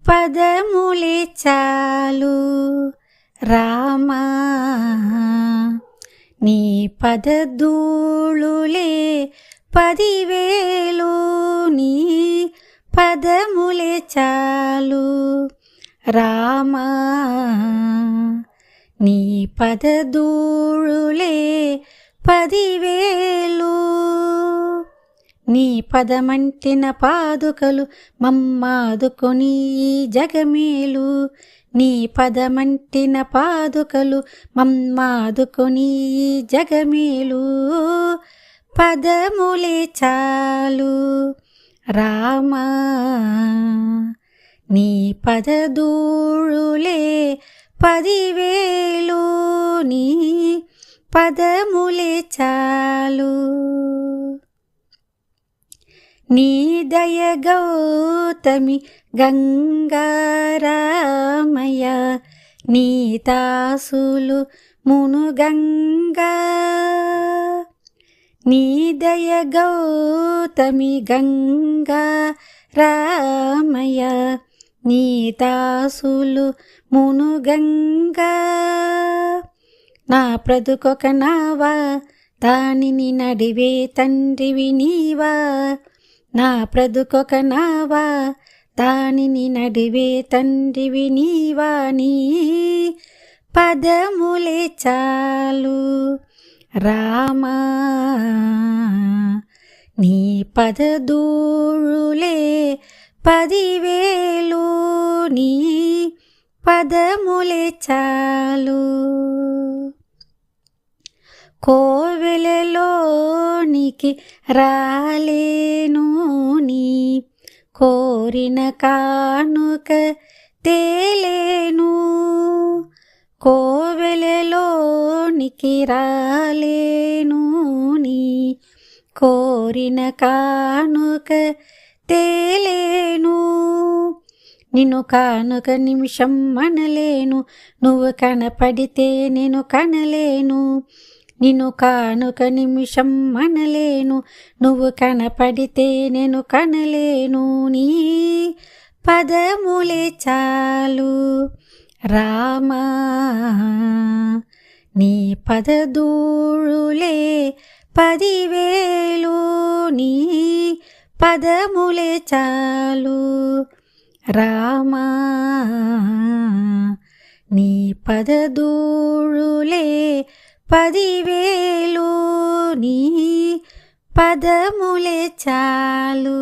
పదములే చాలు రామా, నీ పదధూళులే 10,000, నీ పదములే చాలు రామా, నీ పదధూళులే 10,000. నీ పదమంటిన పాదుకలు మమ్మాదుకొని ఈ జగమేలు, నీ పదమంటిన పాదుకలు మమ్మాదుకొని ఈ జగమేలు. పదములే చాలు రామా, నీ పదధూళులే 10,000, నీ పదములే చాలు. నీ దయ గౌతమి గంగారామయ, నీ దాసులు మునుగంగా. నీ దయ గౌతమి గంగారామయ, నీ దాసులు మునుగంగా. నా బ్రతుకొక నావా, దానిని నడివే తండ్రివి నీవా. నా బ్రతుకొక నావా, దానిని నడివే తండ్రివి నీవా. నీ పదములే చాలు రామా, నీ పదధూళులే 10,000, నీ పదములే చాలు. కోవెలలోనికి రాలేను, నీ కోరిన కానుక తేలేను. కోవెలలోనికి రాలేను, నీ కోరిన కానుక తేలేను. నిన్ను కానుక నిమిషం మనలేను, నువ్వు కనపడితే నేను కనలేను. నిన్ను కానుక నిమిషం మనలేను, నువ్వు కనపడితే నేను కనలేను. నీ పదములే చాలు రామా, నీ పదధూళులే 10,000, నీ పదములే చాలు రామా, నీ పదధూళులే 10,000, నీ పదములే చాలు.